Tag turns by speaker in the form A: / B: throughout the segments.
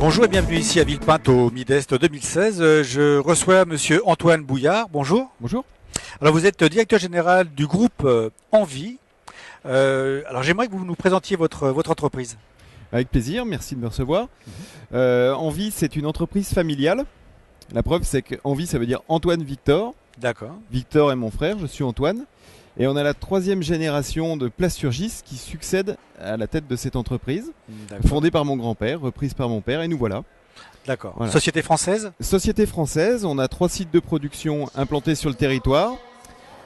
A: Bonjour et bienvenue ici à Villepinte au Midest 2016. Je reçois monsieur Antoine Bouillard. Bonjour.
B: Bonjour.
A: Alors vous êtes directeur général du groupe Envie. Alors j'aimerais que vous nous présentiez votre entreprise.
B: Avec plaisir, merci de me recevoir. Envie, c'est une entreprise familiale. La preuve, c'est que Envie, ça veut dire Antoine Victor.
A: D'accord.
B: Victor est mon frère, je suis Antoine. Et on a la 3e génération de plasturgistes qui succède à la tête de cette entreprise, fondée par mon grand-père, reprise par mon père, et nous voilà.
A: D'accord.
B: Voilà.
A: Société française ?
B: Société française, on a 3 sites de production implantés sur le territoire.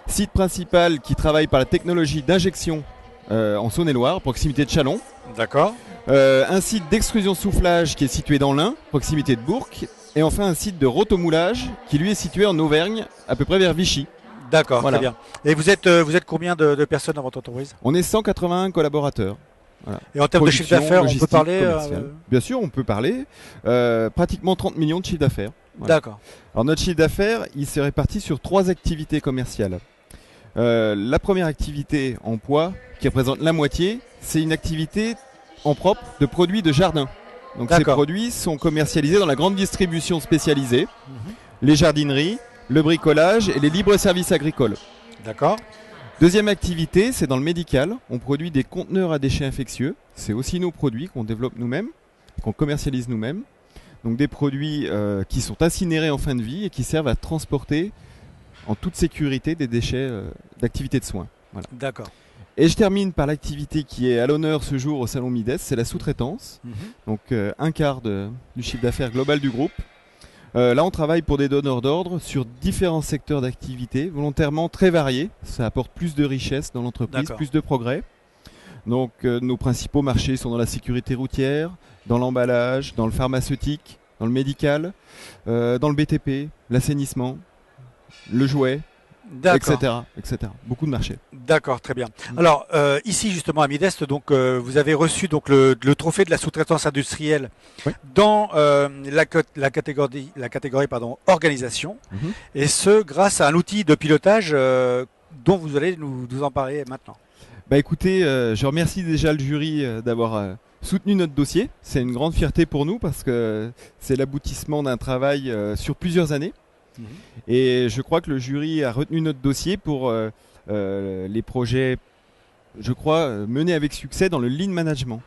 B: Site principal qui travaille par la technologie d'injection en Saône-et-Loire, proximité de Châlons.
A: D'accord.
B: Un site d'extrusion soufflage qui est situé dans l'Ain, proximité de Bourg. Et enfin un site de rotomoulage qui lui est situé en Auvergne, à peu près vers Vichy.
A: D'accord,
B: Voilà.
A: très bien. Et vous êtes combien de personnes dans votre entreprise ?
B: On est 181 collaborateurs. Voilà.
A: Et en termes de chiffre d'affaires, on peut parler
B: Bien sûr, on peut parler. Pratiquement 30 millions de chiffre d'affaires. Voilà.
A: D'accord.
B: Alors notre chiffre d'affaires, il se répartit sur 3 activités commerciales. La première activité en poids, qui représente la moitié, c'est une activité en propre de produits de jardin. Donc ces produits sont commercialisés dans la grande distribution spécialisée, les jardineries, le bricolage et les libres services agricoles.
A: D'accord.
B: Deuxième activité, c'est dans le médical. On produit des conteneurs à déchets infectieux. C'est aussi nos produits qu'on développe nous-mêmes, qu'on commercialise nous-mêmes. Donc des produits qui sont incinérés en fin de vie et qui servent à transporter en toute sécurité des déchets d'activité de soins. Voilà.
A: D'accord.
B: Et je termine par l'activité qui est à l'honneur ce jour au Salon Midest, c'est la sous-traitance. Donc un quart du chiffre d'affaires global du groupe. Là, on travaille pour des donneurs d'ordre sur différents secteurs d'activité, volontairement très variés. Ça apporte plus de richesse dans l'entreprise, plus de progrès. Donc nos principaux marchés sont dans la sécurité routière, dans l'emballage, dans le pharmaceutique, dans le médical, dans le BTP, l'assainissement, le jouet, etc. Beaucoup de marchés.
A: D'accord, très bien. Alors ici justement à Midest, donc vous avez reçu donc le trophée de la sous-traitance industrielle dans la catégorie organisation, et ce grâce à un outil de pilotage dont vous allez nous en parler maintenant.
B: Bah écoutez, je remercie déjà le jury d'avoir soutenu notre dossier. C'est une grande fierté pour nous parce que c'est l'aboutissement d'un travail sur plusieurs années. Et je crois que le jury a retenu notre dossier pour les projets, je crois, menés avec succès dans le Lean Management.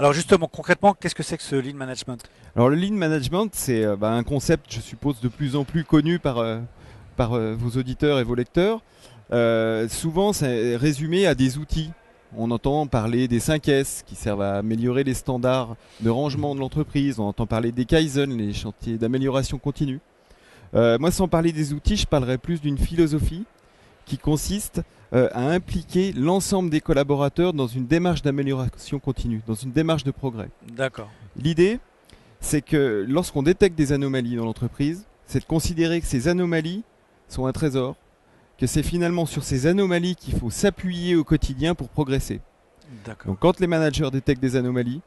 A: Alors justement, concrètement, qu'est-ce que c'est que ce Lean Management ?
B: Alors le Lean Management, c'est un concept, je suppose, de plus en plus connu par vos auditeurs et vos lecteurs. Souvent, c'est résumé à des outils. On entend parler des 5S qui servent à améliorer les standards de rangement de l'entreprise. On entend parler des Kaizen, les chantiers d'amélioration continue. Moi, sans parler des outils, je parlerai plus d'une philosophie qui consiste à impliquer l'ensemble des collaborateurs dans une démarche d'amélioration continue, dans une démarche de progrès.
A: D'accord.
B: L'idée, c'est que lorsqu'on détecte des anomalies dans l'entreprise, c'est de considérer que ces anomalies sont un trésor, que c'est finalement sur ces anomalies qu'il faut s'appuyer au quotidien pour progresser.
A: D'accord.
B: Donc quand les managers détectent des anomalies,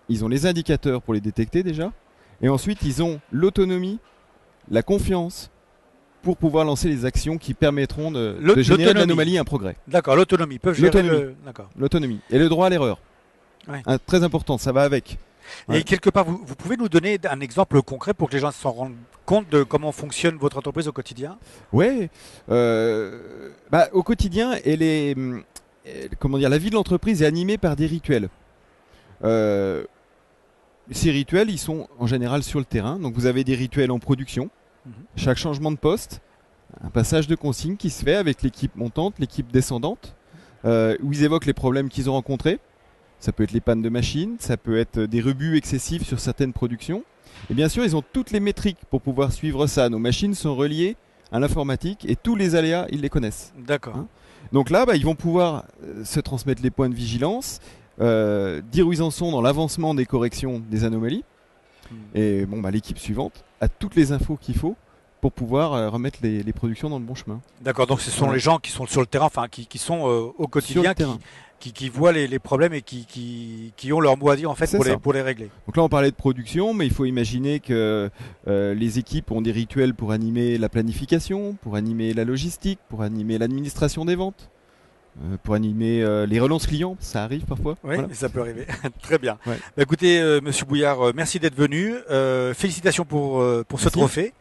B: ils ont les indicateurs pour les détecter déjà, et ensuite ils ont l'autonomie, la confiance pour pouvoir lancer les actions qui permettront de générer de l'anomalie un progrès.
A: D'accord, l'autonomie. Peuvent gérer
B: l'autonomie. Et le droit à l'erreur.
A: Ouais.
B: Très important, ça va avec.
A: Et quelque part, vous pouvez nous donner un exemple concret pour que les gens s'en rendent compte de comment fonctionne votre entreprise au quotidien ?
B: Oui. Au quotidien, la vie de l'entreprise est animée par des rituels. Ces rituels, ils sont en général sur le terrain. Donc vous avez des rituels en production. Chaque changement de poste, un passage de consigne qui se fait avec l'équipe montante, l'équipe descendante, où ils évoquent les problèmes qu'ils ont rencontrés. Ça peut être les pannes de machines, ça peut être des rebuts excessifs sur certaines productions. Et bien sûr, ils ont toutes les métriques pour pouvoir suivre ça. Nos machines sont reliées à l'informatique et tous les aléas, ils les connaissent.
A: D'accord.
B: Donc là, ils vont pouvoir se transmettre les points de vigilance, dire où ils en sont dans l'avancement des corrections des anomalies. Et l'équipe suivante a toutes les infos qu'il faut pour pouvoir remettre les productions dans le bon chemin. D'accord,
A: donc ce sont les gens qui sont sur le terrain, qui sont au quotidien, qui voient les problèmes et qui ont leur mot à dire en fait pour les régler.
B: Donc là on parlait de production, mais il faut imaginer que les équipes ont des rituels pour animer la planification, pour animer la logistique, pour animer l'administration des ventes, pour animer les relances clients, ça arrive parfois.
A: Oui,
B: Voilà.
A: ça peut arriver. Très bien.
B: Ouais.
A: Bah, écoutez, Monsieur Bouillard, merci d'être venu. Félicitations pour ce
B: Merci.
A: trophée.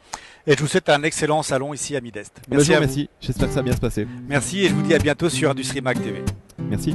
A: Et je vous souhaite un excellent salon ici à Midest.
B: Merci.
A: à vous.
B: Merci. J'espère que ça va bien se passer.
A: Merci et je vous dis à bientôt sur Industrie Mag TV.
B: Merci.